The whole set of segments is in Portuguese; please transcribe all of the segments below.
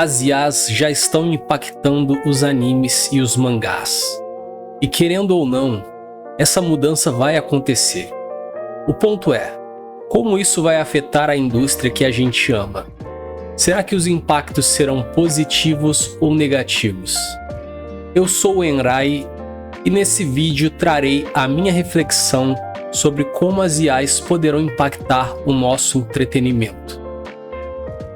As IAs já estão impactando os animes e os mangás. E querendo ou não, essa mudança vai acontecer. O ponto é, como isso vai afetar a indústria que a gente ama? Será que os impactos serão positivos ou negativos? Eu sou o Enrai e nesse vídeo trarei a minha reflexão sobre como as IAs poderão impactar o nosso entretenimento.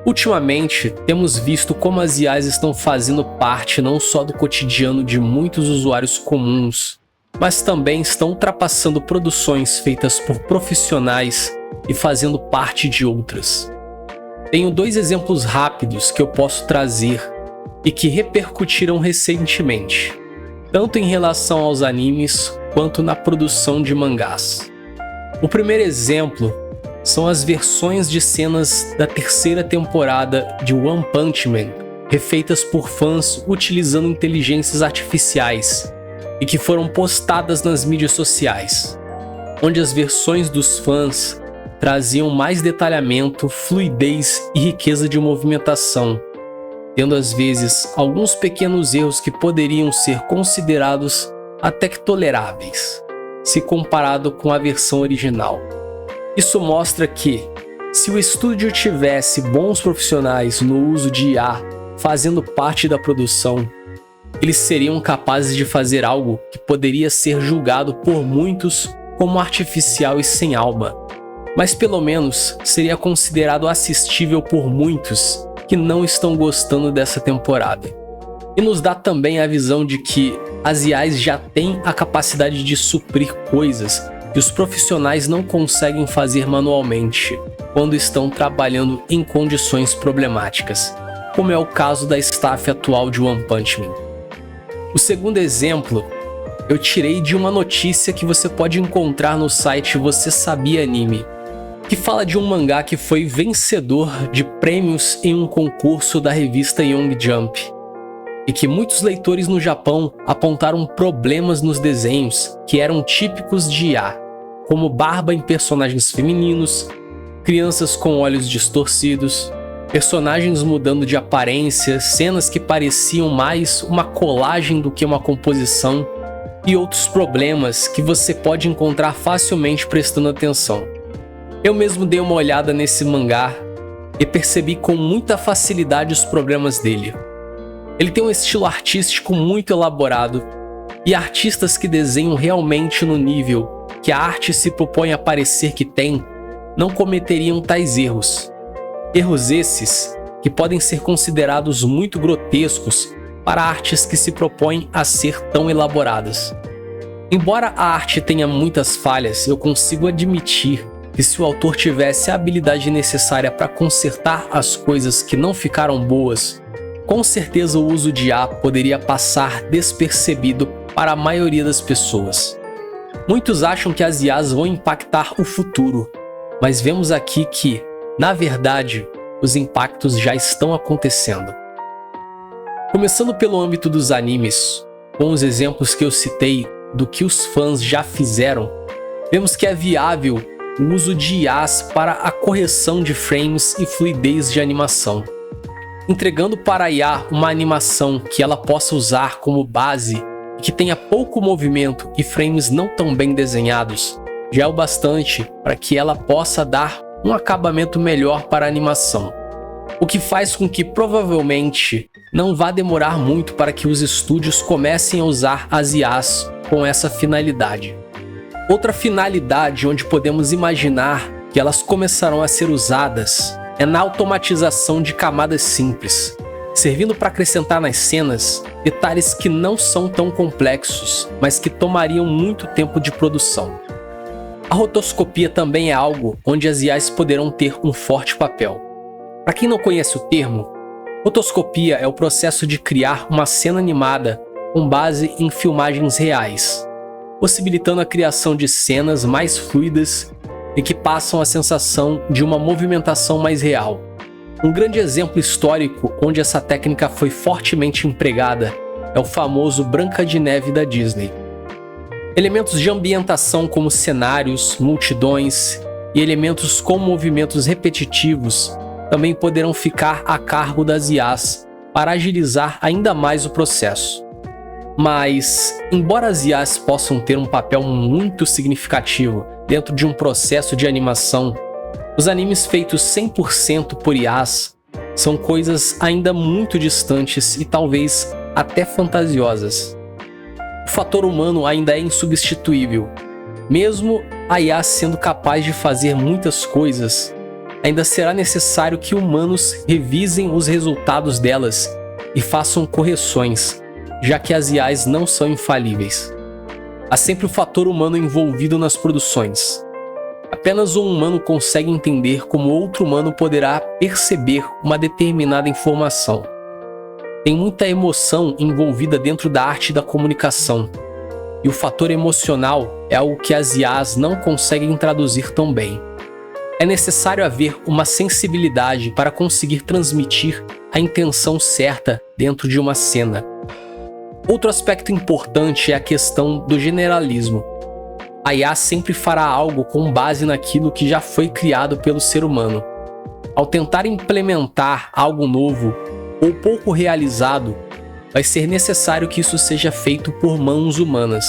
Ultimamente, temos visto como as IAs estão fazendo parte não só do cotidiano de muitos usuários comuns, mas também estão ultrapassando produções feitas por profissionais e fazendo parte de outras. Tenho dois exemplos rápidos que eu posso trazer e que repercutiram recentemente, tanto em relação aos animes quanto na produção de mangás. O primeiro exemplo são as versões de cenas da terceira temporada de One Punch Man, refeitas por fãs utilizando inteligências artificiais e que foram postadas nas mídias sociais, onde as versões dos fãs traziam mais detalhamento, fluidez e riqueza de movimentação, tendo às vezes alguns pequenos erros que poderiam ser considerados até que toleráveis, se comparado com a versão original. Isso mostra que, se o estúdio tivesse bons profissionais no uso de IA fazendo parte da produção, eles seriam capazes de fazer algo que poderia ser julgado por muitos como artificial e sem alma, mas pelo menos seria considerado assistível por muitos que não estão gostando dessa temporada. E nos dá também a visão de que as IAs já têm a capacidade de suprir coisas que os profissionais não conseguem fazer manualmente quando estão trabalhando em condições problemáticas, como é o caso da staff atual de One Punch Man. O segundo exemplo eu tirei de uma notícia que você pode encontrar no site Você Sabia Anime, que fala de um mangá que foi vencedor de prêmios em um concurso da revista Young Jump, e que muitos leitores no Japão apontaram problemas nos desenhos que eram típicos de IA, como barba em personagens femininos, crianças com olhos distorcidos, personagens mudando de aparência, cenas que pareciam mais uma colagem do que uma composição, e outros problemas que você pode encontrar facilmente prestando atenção. Eu mesmo dei uma olhada nesse mangá e percebi com muita facilidade os problemas dele. Ele tem um estilo artístico muito elaborado, e artistas que desenham realmente no nível que a arte se propõe a parecer que tem, não cometeriam tais erros. Erros esses que podem ser considerados muito grotescos para artes que se propõem a ser tão elaboradas. Embora a arte tenha muitas falhas, eu consigo admitir que se o autor tivesse a habilidade necessária para consertar as coisas que não ficaram boas, com certeza o uso de IA poderia passar despercebido para a maioria das pessoas. Muitos acham que as IAs vão impactar o futuro, mas vemos aqui que, na verdade, os impactos já estão acontecendo. Começando pelo âmbito dos animes, com os exemplos que eu citei do que os fãs já fizeram, vemos que é viável o uso de IAs para a correção de frames e fluidez de animação. Entregando para a IA uma animação que ela possa usar como base e que tenha pouco movimento e frames não tão bem desenhados, já é o bastante para que ela possa dar um acabamento melhor para a animação, o que faz com que provavelmente não vá demorar muito para que os estúdios comecem a usar as IAs com essa finalidade. Outra finalidade onde podemos imaginar que elas começarão a ser usadas é na automatização de camadas simples, servindo para acrescentar nas cenas detalhes que não são tão complexos, mas que tomariam muito tempo de produção. A rotoscopia também é algo onde as IAs poderão ter um forte papel. Para quem não conhece o termo, rotoscopia é o processo de criar uma cena animada com base em filmagens reais, possibilitando a criação de cenas mais fluidas e que passam a sensação de uma movimentação mais real. Um grande exemplo histórico onde essa técnica foi fortemente empregada é o famoso Branca de Neve da Disney. Elementos de ambientação como cenários, multidões e elementos com movimentos repetitivos também poderão ficar a cargo das IAs para agilizar ainda mais o processo. Mas, embora as IAs possam ter um papel muito significativo dentro de um processo de animação, os animes feitos 100% por IAs são coisas ainda muito distantes e talvez até fantasiosas. O fator humano ainda é insubstituível. Mesmo a IA sendo capaz de fazer muitas coisas, ainda será necessário que humanos revisem os resultados delas e façam correções, já que as IAs não são infalíveis. Há sempre o fator humano envolvido nas produções. Apenas um humano consegue entender como outro humano poderá perceber uma determinada informação. Tem muita emoção envolvida dentro da arte da comunicação, e o fator emocional é algo que as IAs não conseguem traduzir tão bem. É necessário haver uma sensibilidade para conseguir transmitir a intenção certa dentro de uma cena. Outro aspecto importante é a questão do generalismo. A IA sempre fará algo com base naquilo que já foi criado pelo ser humano. Ao tentar implementar algo novo ou pouco realizado, vai ser necessário que isso seja feito por mãos humanas.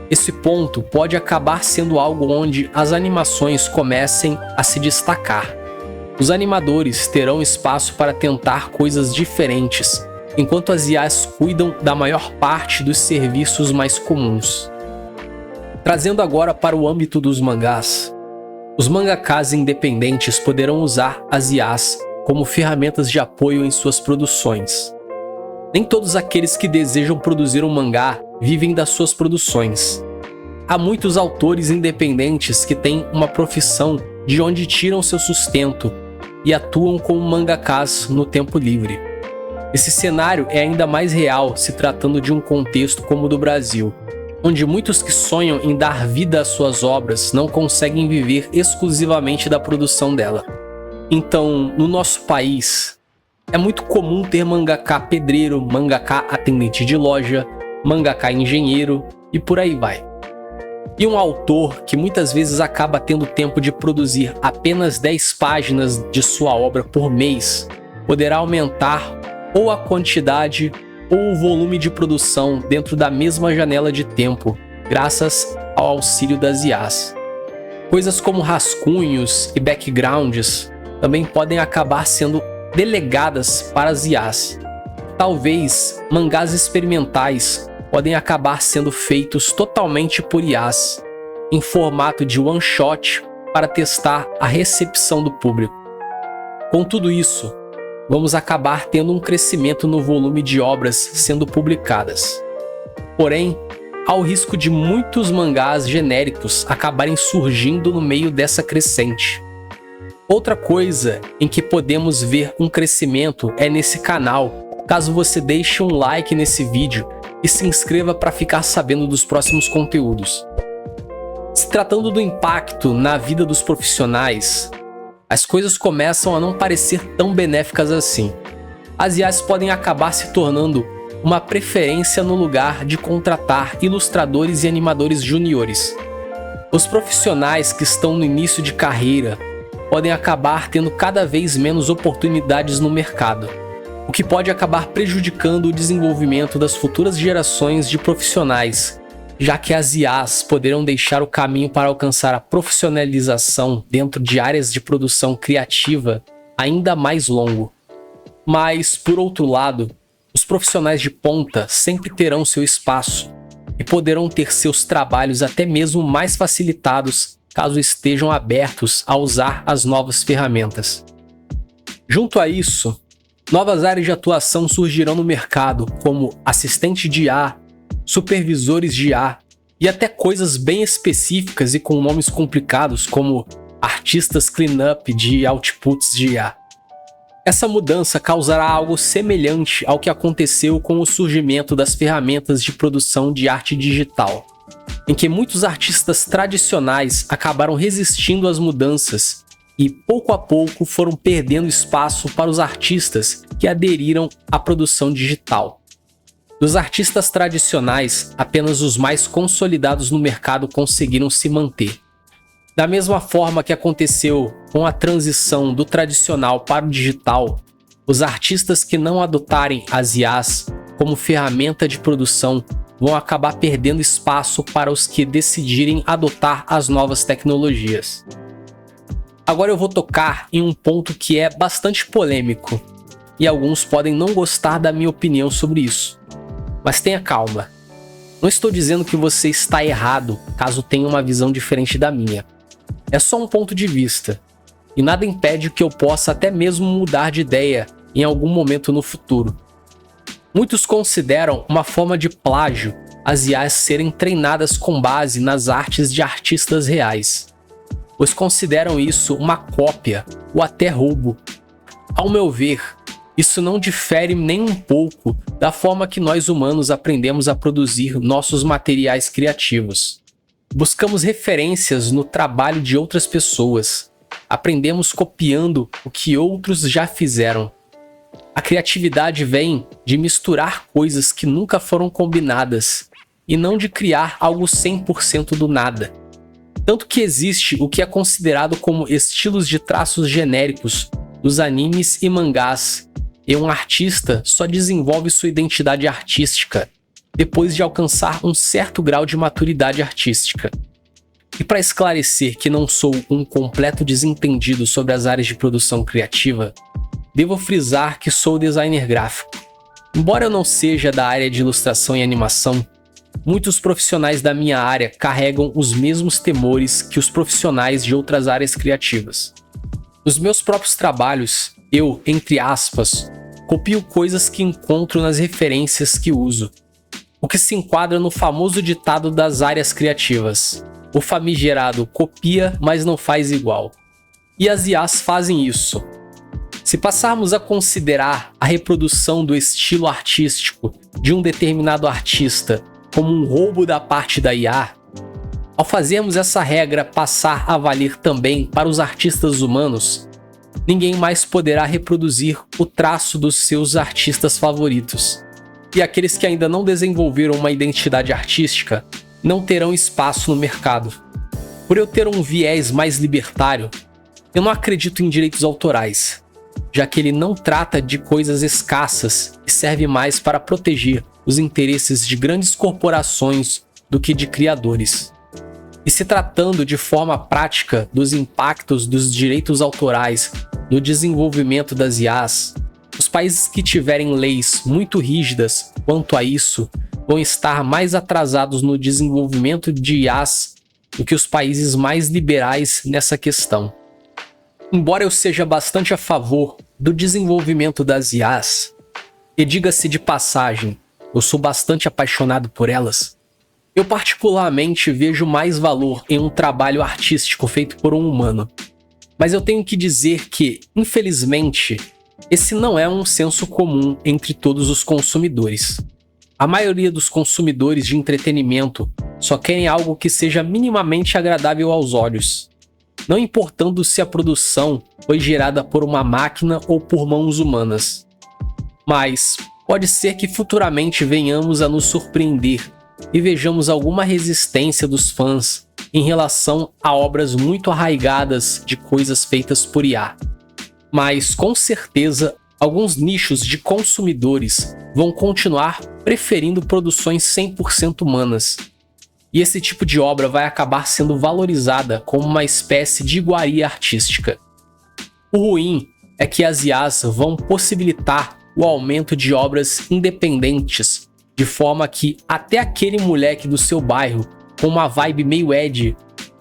Esse ponto pode acabar sendo algo onde as animações comecem a se destacar. Os animadores terão espaço para tentar coisas diferentes, enquanto as IAs cuidam da maior parte dos serviços mais comuns. Trazendo agora para o âmbito dos mangás, os mangakas independentes poderão usar as IAs como ferramentas de apoio em suas produções. Nem todos aqueles que desejam produzir um mangá vivem das suas produções. Há muitos autores independentes que têm uma profissão de onde tiram seu sustento e atuam como mangakas no tempo livre. Esse cenário é ainda mais real se tratando de um contexto como o do Brasil, onde muitos que sonham em dar vida às suas obras não conseguem viver exclusivamente da produção dela. Então, no nosso país, é muito comum ter mangaka pedreiro, mangaka atendente de loja, mangaka engenheiro e por aí vai. E um autor que muitas vezes acaba tendo tempo de produzir apenas 10 páginas de sua obra por mês, poderá aumentar ou a quantidade ou o volume de produção dentro da mesma janela de tempo, graças ao auxílio das IAs. Coisas como rascunhos e backgrounds também podem acabar sendo delegadas para as IAs. Talvez mangás experimentais podem acabar sendo feitos totalmente por IAs, em formato de one-shot para testar a recepção do público. Com tudo isso, vamos acabar tendo um crescimento no volume de obras sendo publicadas. Porém, há o risco de muitos mangás genéricos acabarem surgindo no meio dessa crescente. Outra coisa em que podemos ver um crescimento é nesse canal, caso você deixe um like nesse vídeo e se inscreva para ficar sabendo dos próximos conteúdos. Se tratando do impacto na vida dos profissionais, as coisas começam a não parecer tão benéficas assim. As IAs podem acabar se tornando uma preferência no lugar de contratar ilustradores e animadores juniores. Os profissionais que estão no início de carreira podem acabar tendo cada vez menos oportunidades no mercado, o que pode acabar prejudicando o desenvolvimento das futuras gerações de profissionais, já que as IAs poderão deixar o caminho para alcançar a profissionalização dentro de áreas de produção criativa ainda mais longo. Mas, por outro lado, os profissionais de ponta sempre terão seu espaço e poderão ter seus trabalhos até mesmo mais facilitados caso estejam abertos a usar as novas ferramentas. Junto a isso, novas áreas de atuação surgirão no mercado, como assistente de IA, supervisores de IA e até coisas bem específicas e com nomes complicados como artistas cleanup de outputs de IA. Essa mudança causará algo semelhante ao que aconteceu com o surgimento das ferramentas de produção de arte digital, em que muitos artistas tradicionais acabaram resistindo às mudanças e, pouco a pouco, foram perdendo espaço para os artistas que aderiram à produção digital. Dos artistas tradicionais, apenas os mais consolidados no mercado conseguiram se manter. Da mesma forma que aconteceu com a transição do tradicional para o digital, Os artistas que não adotarem as IAs como ferramenta de produção vão acabar perdendo espaço para os que decidirem adotar as novas tecnologias. Agora eu vou tocar em um ponto que é bastante polêmico, e alguns podem não gostar da minha opinião sobre isso. Mas tenha calma. Não estou dizendo que você está errado caso tenha uma visão diferente da minha. É só um ponto de vista, e nada impede que eu possa até mesmo mudar de ideia em algum momento no futuro. Muitos consideram uma forma de plágio as IAs serem treinadas com base nas artes de artistas reais, pois consideram isso uma cópia ou até roubo. Ao meu ver, isso não difere nem um pouco da forma que nós humanos aprendemos a produzir nossos materiais criativos. Buscamos referências no trabalho de outras pessoas. Aprendemos copiando o que outros já fizeram. A criatividade vem de misturar coisas que nunca foram combinadas e não de criar algo 100% do nada. Tanto que existe o que é considerado como estilos de traços genéricos dos animes e mangás, e um artista só desenvolve sua identidade artística depois de alcançar um certo grau de maturidade artística. E para esclarecer que não sou um completo desentendido sobre as áreas de produção criativa, devo frisar que sou designer gráfico. Embora eu não seja da área de ilustração e animação, muitos profissionais da minha área carregam os mesmos temores que os profissionais de outras áreas criativas. Nos meus próprios trabalhos, eu, entre aspas, copio coisas que encontro nas referências que uso, o que se enquadra no famoso ditado das áreas criativas: o famigerado copia, mas não faz igual. E as IAs fazem isso. Se passarmos a considerar a reprodução do estilo artístico de um determinado artista como um roubo da parte da IA, ao fazermos essa regra passar a valer também para os artistas humanos, ninguém mais poderá reproduzir o traço dos seus artistas favoritos. E aqueles que ainda não desenvolveram uma identidade artística não terão espaço no mercado. Por eu ter um viés mais libertário, eu não acredito em direitos autorais, já que ele não trata de coisas escassas e serve mais para proteger os interesses de grandes corporações do que de criadores. E se tratando de forma prática dos impactos dos direitos autorais no desenvolvimento das IAs, os países que tiverem leis muito rígidas quanto a isso vão estar mais atrasados no desenvolvimento de IAs do que os países mais liberais nessa questão. Embora eu seja bastante a favor do desenvolvimento das IAs, e diga-se de passagem, eu sou bastante apaixonado por elas, eu particularmente vejo mais valor em um trabalho artístico feito por um humano. Mas eu tenho que dizer que, infelizmente, esse não é um senso comum entre todos os consumidores. A maioria dos consumidores de entretenimento só querem algo que seja minimamente agradável aos olhos, não importando se a produção foi gerada por uma máquina ou por mãos humanas. Mas pode ser que futuramente venhamos a nos surpreender e vejamos alguma resistência dos fãs em relação a obras muito arraigadas de coisas feitas por IA. Mas, com certeza, alguns nichos de consumidores vão continuar preferindo produções 100% humanas. E esse tipo de obra vai acabar sendo valorizada como uma espécie de iguaria artística. O ruim é que as IAs vão possibilitar o aumento de obras independentes, de forma que até aquele moleque do seu bairro com uma vibe meio edgy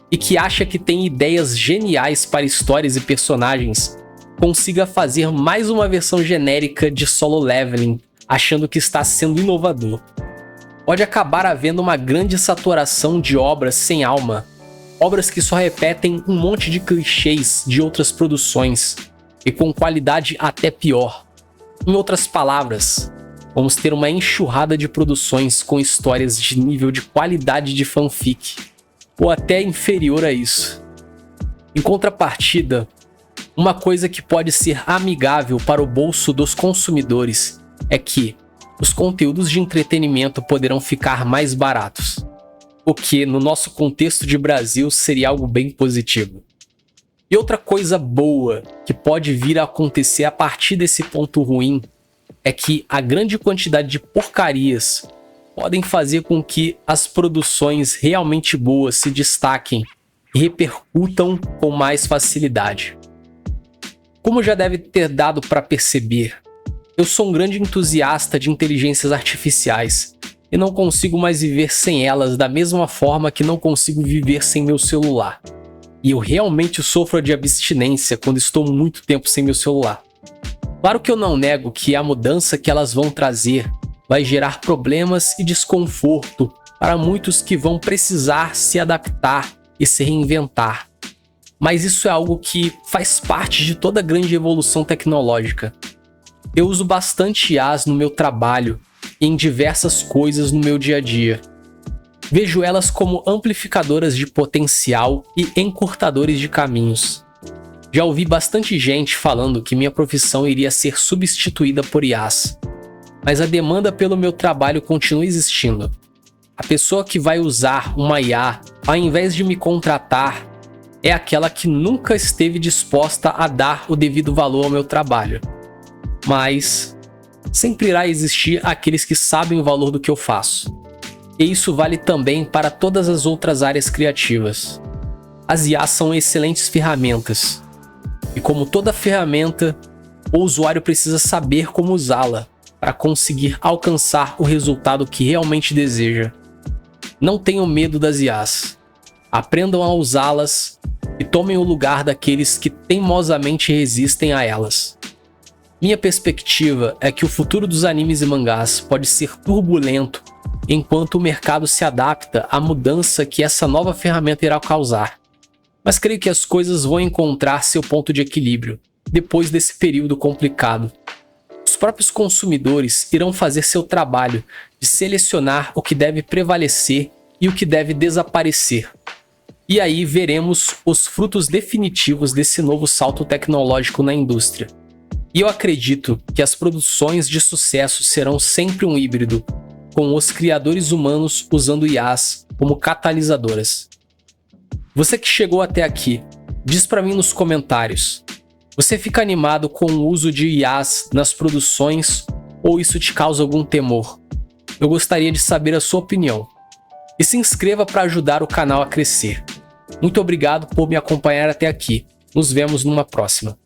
e que acha que tem ideias geniais para histórias e personagens, consiga fazer mais uma versão genérica de Solo Leveling, achando que está sendo inovador. Pode acabar havendo uma grande saturação de obras sem alma, obras que só repetem um monte de clichês de outras produções, e com qualidade até pior. Em outras palavras, vamos ter uma enxurrada de produções com histórias de nível de qualidade de fanfic, ou até inferior a isso. Em contrapartida, uma coisa que pode ser amigável para o bolso dos consumidores é que os conteúdos de entretenimento poderão ficar mais baratos, o que, no nosso contexto de Brasil, seria algo bem positivo. E outra coisa boa que pode vir a acontecer a partir desse ponto ruim é que a grande quantidade de porcarias podem fazer com que as produções realmente boas se destaquem e repercutam com mais facilidade. Como já deve ter dado para perceber, eu sou um grande entusiasta de inteligências artificiais e não consigo mais viver sem elas da mesma forma que não consigo viver sem meu celular. E eu realmente sofro de abstinência quando estou muito tempo sem meu celular. Claro que eu não nego que a mudança que elas vão trazer vai gerar problemas e desconforto para muitos que vão precisar se adaptar e se reinventar. Mas isso é algo que faz parte de toda a grande evolução tecnológica. Eu uso bastante IAs no meu trabalho e em diversas coisas no meu dia a dia. Vejo elas como amplificadoras de potencial e encurtadores de caminhos. Já ouvi bastante gente falando que minha profissão iria ser substituída por IAs, mas a demanda pelo meu trabalho continua existindo. A pessoa que vai usar uma IA, ao invés de me contratar, é aquela que nunca esteve disposta a dar o devido valor ao meu trabalho. Mas sempre irá existir aqueles que sabem o valor do que eu faço. E isso vale também para todas as outras áreas criativas. As IAs são excelentes ferramentas. E como toda ferramenta, o usuário precisa saber como usá-la para conseguir alcançar o resultado que realmente deseja. Não tenham medo das IAs. Aprendam a usá-las e tomem o lugar daqueles que teimosamente resistem a elas. Minha perspectiva é que o futuro dos animes e mangás pode ser turbulento enquanto o mercado se adapta à mudança que essa nova ferramenta irá causar. Mas creio que as coisas vão encontrar seu ponto de equilíbrio depois desse período complicado. Os próprios consumidores irão fazer seu trabalho de selecionar o que deve prevalecer e o que deve desaparecer. E aí veremos os frutos definitivos desse novo salto tecnológico na indústria. E eu acredito que as produções de sucesso serão sempre um híbrido, com os criadores humanos usando IAs como catalisadoras. Você que chegou até aqui, diz para mim nos comentários, você fica animado com o uso de IAs nas produções ou isso te causa algum temor? Eu gostaria de saber a sua opinião. E se inscreva para ajudar o canal a crescer. Muito obrigado por me acompanhar até aqui. Nos vemos numa próxima.